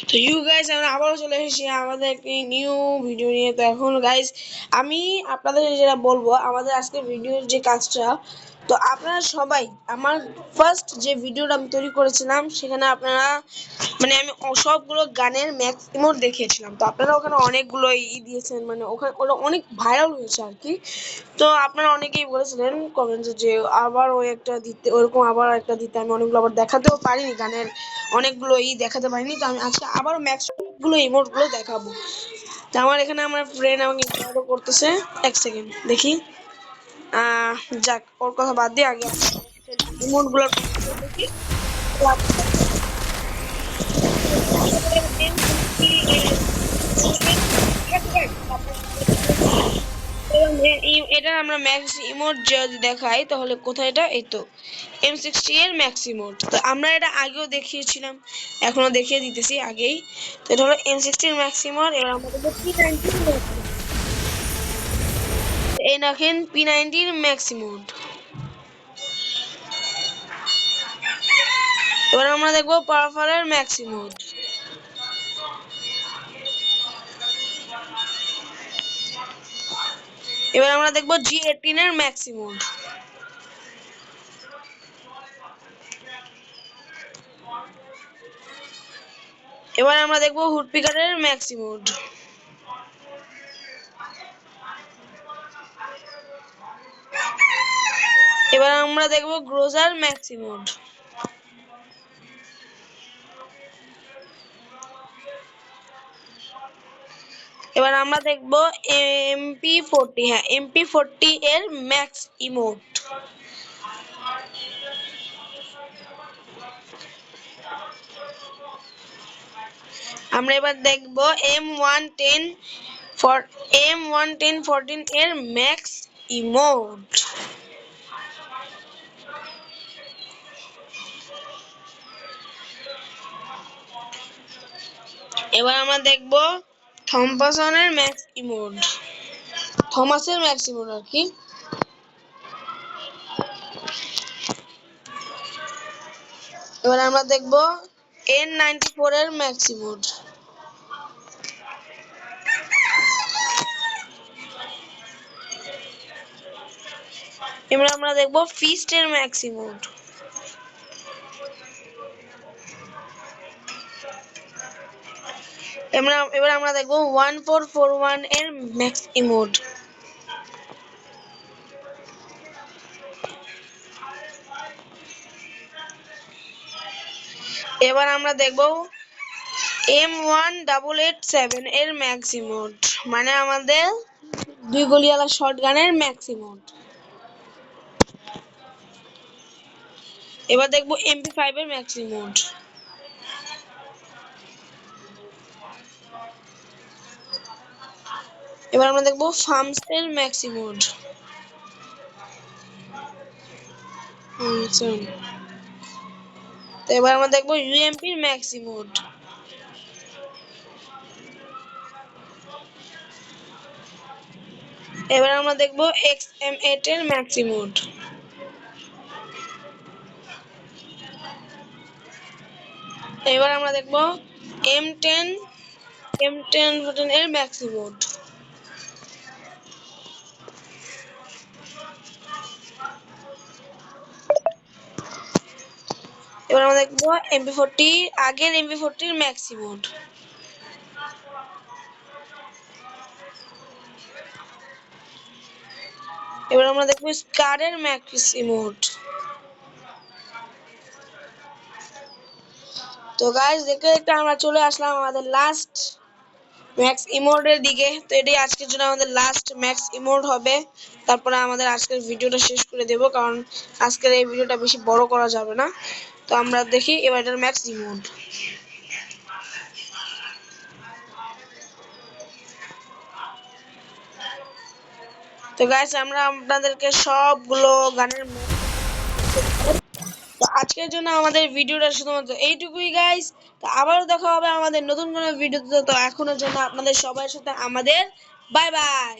তো you guys আমরা আবারও চলে এসেছি আমাদের একটি নিউ ভিডিও নিয়ে। তো এখন গাইস আমি আপনাদের যেটা বলবো, আমাদের আজকে ভিডিওর যে কাজটা, তো আপনারা সবাই আমার ফার্স্ট যে ভিডিওটা আমি তৈরি করেছিলাম সেখানে আপনারা মানে আমি সবগুলো গানের ম্যাক্স ইমোট দেখিয়েছিলাম। তো আপনারা ওখানে অনেকগুলো দিয়েছেন, মানে ওখানে ওটা অনেক ভাইরাল হয়েছে আর কি। তো আপনারা অনেকেই বলেছিলেন কমেন্টে যে আবার ওই একটা দিতে, ওরকম আবার একটা দিতে। আমি অনেকগুলো আবার দেখাতেও পারিনি, গানের অনেকগুলো দেখাতে পারিনি। তো আমি আজকে আবার ম্যাক্স গুলো ইমোট গুলো দেখাবো। তো আমার এখানে আমার ফ্রেন্ড আমাকে ইনভাইট করতেছে। এক সেকেন্ড দেখি। আহ যাক, ওর কথা বাদ দিয়ে আগে ইমোট গুলো দেখি। এটা আমরা ম্যাক্স ইমোট যদি দেখাই তাহলে কোথায়, এটা এই তো M60 এর ম্যাক্স ইমোট। তো আমরা এটা আগেও দেখিয়েছিলাম, এখনো দেখিয়ে দিতেছি আগেই। তো এটা হলো M60 এর ম্যাক্স ইমোট। এবার আমাদের P90 এই দেখেন P90 এর ম্যাক্স ইমোট। এবার আমরা দেখবো পাওয়ারফুলের ম্যাক্স ইমোট। এবার আমরা দেখবো G18 এর ম্যাক্স ইমোট। এবার আমরা দেখবো হুডপিকারের ম্যাক্স ইমোট। এবার আমরা দেখবো গ্রোজার ম্যাক্স ইমোট। এবার আমরা দেখবো MP40, হ্যাঁ MP40 এর ম্যাক্স ইমোট। আমরা এবার দেখবো M110 M11014 এর ম্যাক্স ইমোট। এবার আমরা দেখবো থম্পাসনের ম্যাক্স ইমোট, থমাসের ম্যাক্স ইমোট আর কি। এবার আমরা দেখবো N94 এর ম্যাক্স ইমোট। এবার আমরা দেখবো ফিস্টের ম্যাক্স ইমোট। এবার আমরা দেখবো 1441 এর ম্যাক্স ইমোট। এবার আমরা দেখবো M1887 এর ম্যাক্স ইমোট, মানে আমাদের দুই গলিওয়ালা শটগানের ম্যাক্স ইমোট। এবার দেখবো MP5 এর ম্যাক্স ইমোট। এবার আমরা দেখবো ফার্মস এর ম্যাক্স ইমোট। তো এবার আমরা দেখবো UMP এর ম্যাক্স ইমোট। এবার আমরা দেখবো XM8 এর ম্যাক্স ইমোট। এবার আমরা দেখবো M10 এর ম্যাক্স ইমোট। এবার আমরা দেখবো MP40, আগের MP40 এর ম্যাক্স ইমোট। এবার আমরা দেখবো স্কারের ম্যাক্স ইমোট। তো গাইস দেখতে দেখতে আমরা চলে আসলাম আমাদের লাস্ট ম্যাক্স ইমোটের দিকে। তো এটাই আজকের জন্য আমাদের লাস্ট ম্যাক্স ইমোট হবে। তারপরে আমাদের আজকের ভিডিওটা শেষ করে দেব, কারণ আজকের এই ভিডিওটা বেশি বড় করা যাবে না। তো আমরা দেখি এবার এটার ম্যাক্স ইমোট। তো গাইস আমরা আপনাদেরকে সবগুলো গানের তো আজকের জন্য আমাদের ভিডিওটা শুধুমাত্র এইটুকুই গাইস। তো আবারও দেখা হবে আমাদের নতুন কোনো ভিডিওতে। তো এখনের জন্য আপনাদের সবার সাথে আমাদের বাই বাই।